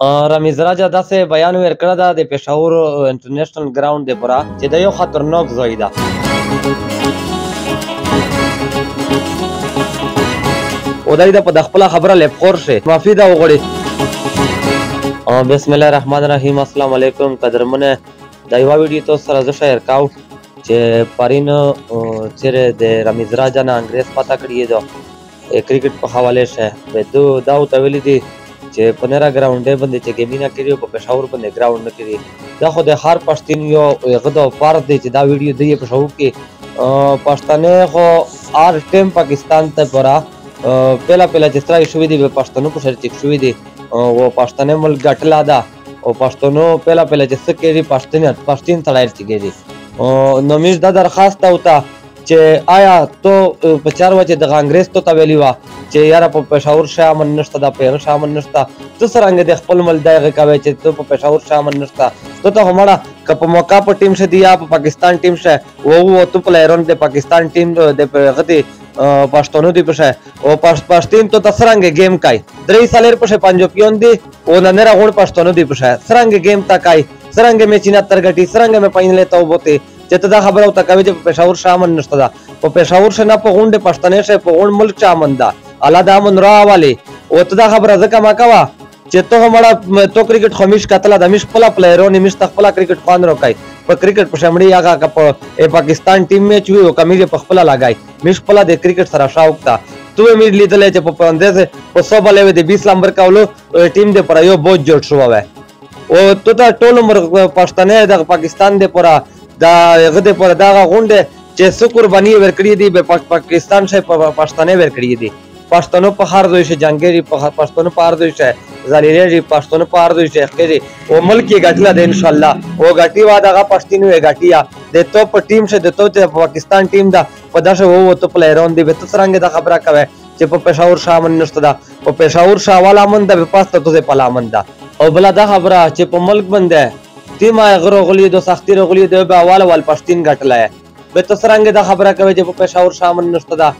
رمیز راجا داسې بیان ورکړی ده د پېښور انټرنیشنل ګراوند دپاره چې دا یو خطرناک ځای ده. او دی ده په د خپله خبره لپخور شي معافي ده وغواړي. بسم الله الرحمن الرحیم. السلام علیکم قدرمنه. دا یوه ویډیو تاسو سره زه شیر کوم چې پرین چیرې د رمیز راجا نه انګریز پته کړي ده کرکټ په حواله شه دو دا ورته ویلي دي چې په نره ګراونډ باندې چې ګیمینه کړي په پېښور باندې ګراوند نه کړي. دا خو د هر پښتون یو هغه د فرض دی چې دا ویډیو دی په شو کې پښتانه خو هر ټیم پاکستان ته پورا پهلا چې سره شوې دي په پښتنو په شر چک شوې دي او پښتنه ملک ګټلا ده او پښتنو پهلا چې څه کېږي پښتون تړای چګي نو میز دا درخواست اوته چې آیا تو په چار وجه د انګریز ته ویلی و چې یاره په پېښور شامل نشته دا په شامل نشته تو سرنګ د خپل مل دغه کوي چې تو په پېښور شامل نشته تو ته همړه ک په موقع په ټیم شه دی یا په پاکستان ټیم شه او تو پلیرون د پاکستان ټیم د غتی پښتونو دی پشه او پښتون ته سرنګ گیم کوي 3 سالر پشه پنځو پیون دی او نه راغون پښتونو دی پشه سرنګ گیم تا کوي سرنګ مې چینه ترګټي سرنګ مې پاینلې ته وبته چې ته دا خبره او تکوي چې په پېښور شامل نشته دا په پېښور شنه په غونډه پښتنې شه په غونډ ملک شامل دا الله دا من راواله او ته دا خبره ځکه ما کوا چې ته همړه تو کرکټ خمیش کتل د مش خپل پلیرونی مش خپل کرکټ خوان روکای په کرکټ په شمړی هغه په پاکستان ټیم میچ وی او کمیږي په خپل لګای مش خپل د کرکټ سره شاوق تا تو مې لیدل چې په 15 په 100 بلې د 20 نمبر کولو ټیم د پر یو بوج جوړ شو وای او ته دا ټول عمر پښتنې د پاکستان د پر دا هغه د پر دا غونډه چې څو قرباني ورکړي دي په پاکستان شه پښتنې ورکړي دي پښتنو په هر دوی شه جنگيري په پښتنو په هر دوی شه زلیلېږي پښتنو په هر دوی شه خېږي او ملک یې ګټله ده ان شاء الله او ګټي وا دغه پښتون وي ګټیا د تو په ټیم شه د تو ته پاکستان ټیم دا په داشه وو ته پلیرون دی به تر څنګه د خبره کوي چې په پېښور شامل نشته دا په پېښور شاواله من د پاسته ته پلامن دا او بل دا خبره چې په ملک باندې تیما غرو غلی دو سختي غلی د به اواله ول پښتون ګټلای به تر څنګه د خبره کوي چې په پېښور شامل نشته دا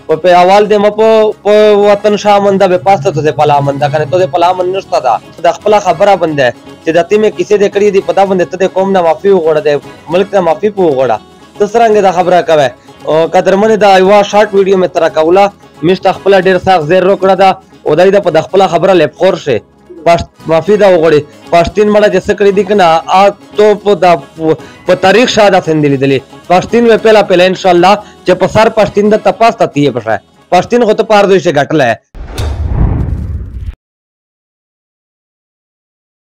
په اول د مو په وطن شامل دا به پاسته ته پلامن دا کنه ته پلامن نشته دا د خپل خبره باندې چې د تیمه کیسه د کړی دی پتا باندې ته کوم نه معافي وغوړه د ملک نه معافي وغوړه تر څنګه د خبره کوي او قدرمن دا یو شارټ ویډیو مې تر کوله مشت خپل ډیر سخت زیر روکړه دا او دای د په خپل خبره لپخور شي معافي دا وغوړي پښتون مړه چې سکړی دی کنه ا تو په تاریخ شاده سندلی دلی پښتون په پهلا ان شاء الله چې په سر پښتون د تپاس ته یې پښه پښتون خو ته پار دوی شه غټله